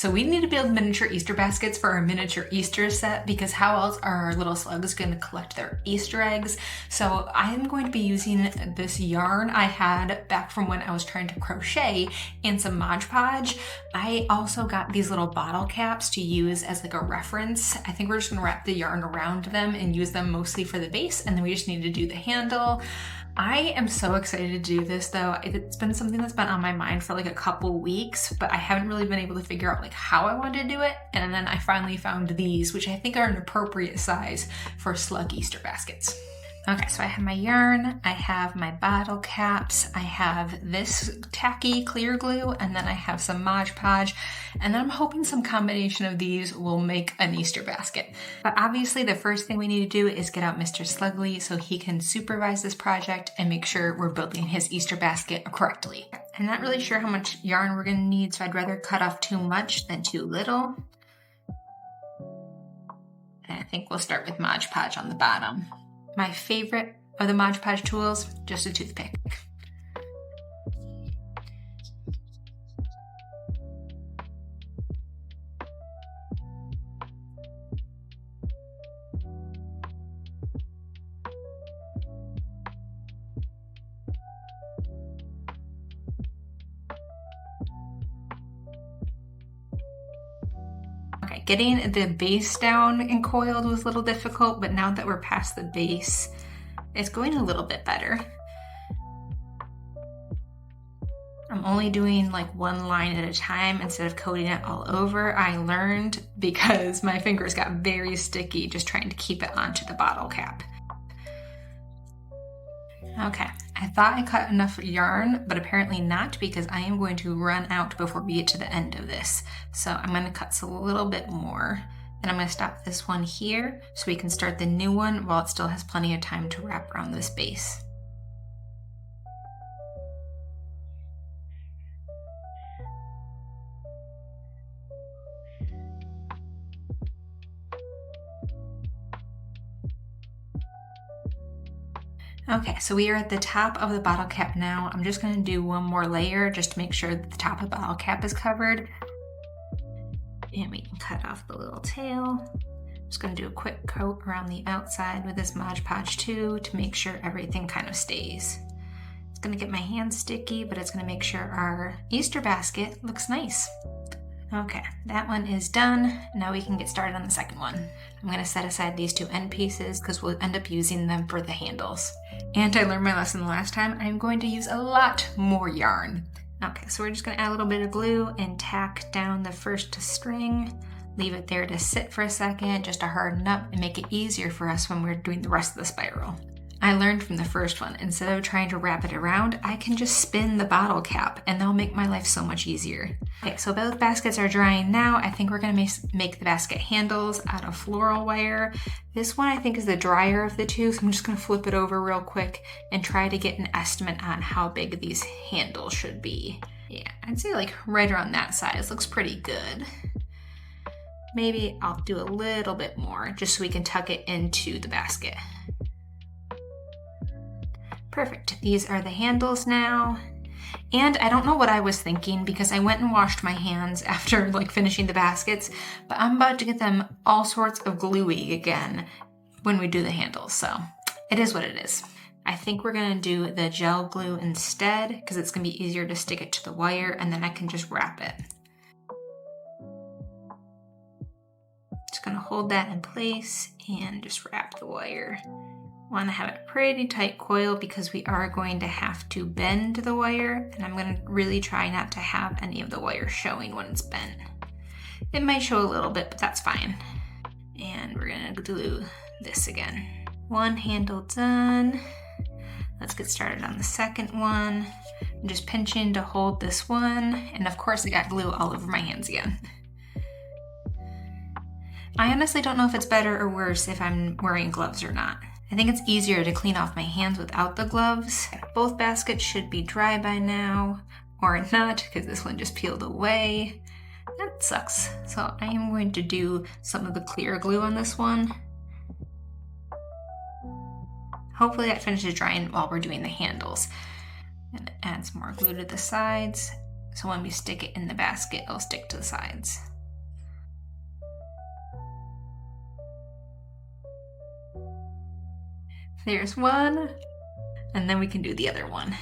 So we need to build miniature Easter baskets for our miniature Easter set, because how else are our little slugs going to collect their Easter eggs? So I am going to be using this yarn I had back from when I was trying to crochet and some Mod Podge. I also got these little bottle caps to use as like a reference. I think we're just going to wrap the yarn around them and use them mostly for the base, and then we just need to do the handle. I am so excited to do this though. It's been something that's been on my mind for like a couple weeks, but I haven't really been able to figure out like how I wanted to do it. And then I finally found these, which I think are an appropriate size for slug Easter baskets. Okay, so I have my yarn, I have my bottle caps, I have this tacky clear glue, and then I have some Mod Podge, and then I'm hoping some combination of these will make an Easter basket. But obviously the first thing we need to do is get out Mr. Slugly so he can supervise this project and make sure we're building his Easter basket correctly. I'm not really sure how much yarn we're gonna need, so I'd rather cut off too much than too little. And I think we'll start with Mod Podge on the bottom. My favorite of the Mod Podge tools, just a toothpick. Okay, getting the base down and coiled was a little difficult, but now that we're past the base, it's going a little bit better. I'm only doing like one line at a time instead of coating it all over. I learned because my fingers got very sticky just trying to keep it onto the bottle cap. Okay, I thought I cut enough yarn, but apparently not, because I am going to run out before we get to the end of this. So I'm going to cut a little bit more. Then I'm going to stop this one here so we can start the new one while it still has plenty of time to wrap around this base. Okay, so we are at the top of the bottle cap now. I'm just going to do one more layer just to make sure that the top of the bottle cap is covered. And we can cut off the little tail. I'm just going to do a quick coat around the outside with this Mod Podge too to make sure everything kind of stays. It's going to get my hands sticky, but it's going to make sure our Easter basket looks nice. Okay, that one is done. Now we can get started on the second one. I'm going to set aside these two end pieces because we'll end up using them for the handles. And I learned my lesson the last time. I'm going to use a lot more yarn. Okay, so we're just going to add a little bit of glue and tack down the first string. Leave it there to sit for a second just to harden up and make it easier for us when we're doing the rest of the spiral. I learned from the first one, instead of trying to wrap it around, I can just spin the bottle cap and that'll make my life so much easier. Okay, so both baskets are drying now. I think we're gonna make the basket handles out of floral wire. This one I think is the drier of the two, so I'm just gonna flip it over real quick and try to get an estimate on how big these handles should be. Yeah, I'd say like right around that size. Looks pretty good. Maybe I'll do a little bit more just so we can tuck it into the basket. Perfect. These are the handles now. And I don't know what I was thinking because I went and washed my hands after like finishing the baskets, but I'm about to get them all sorts of gluey again when we do the handles. So it is what it is. I think we're gonna do the gel glue instead because it's gonna be easier to stick it to the wire and then I can just wrap it. Just gonna hold that in place and just wrap the wire. Want to have it pretty tight coil because we are going to have to bend the wire, and I'm going to really try not to have any of the wire showing when it's bent. It might show a little bit, but that's fine. And we're going to glue this again. One handle done. Let's get started on the second one. I'm just pinching to hold this one, and of course I got glue all over my hands again. I honestly don't know if it's better or worse if I'm wearing gloves or not. I think it's easier to clean off my hands without the gloves. Both baskets should be dry by now, or not, because this one just peeled away. That sucks. So I am going to do some of the clear glue on this one. Hopefully that finishes drying while we're doing the handles. And add some more glue to the sides, so when we stick it in the basket, it'll stick to the sides. There's one, and then we can do the other one.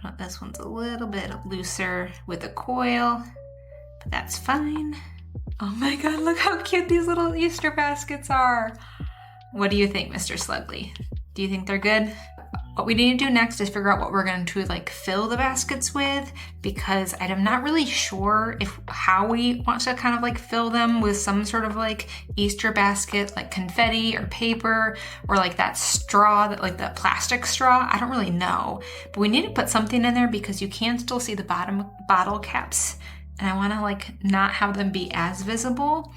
Oh, this one's a little bit looser with a coil, but that's fine. Oh my God, look how cute these little Easter baskets are. What do you think, Mr. Slugley? Do you think they're good? What we need to do next is figure out what we're going to like fill the baskets with, because I'm not really sure how we want to kind of like fill them with some sort of like Easter basket, like confetti or paper, or like that straw, like that plastic straw. I don't really know, but we need to put something in there because you can still see the bottom bottle caps, and I want to like not have them be as visible.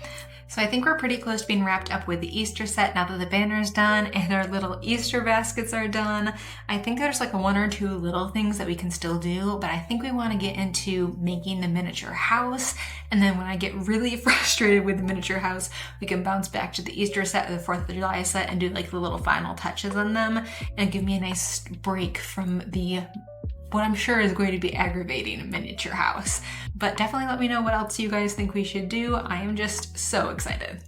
So I think we're pretty close to being wrapped up with the Easter set now that the banner is done and our little Easter baskets are done. I think there's like one or two little things that we can still do, but I think we want to get into making the miniature house. And then when I get really frustrated with the miniature house, we can bounce back to the Easter set or the 4th of July set and do like the little final touches on them and give me a nice break from what I'm sure is going to be aggravating miniature house. But definitely let me know what else you guys think we should do. I am just so excited.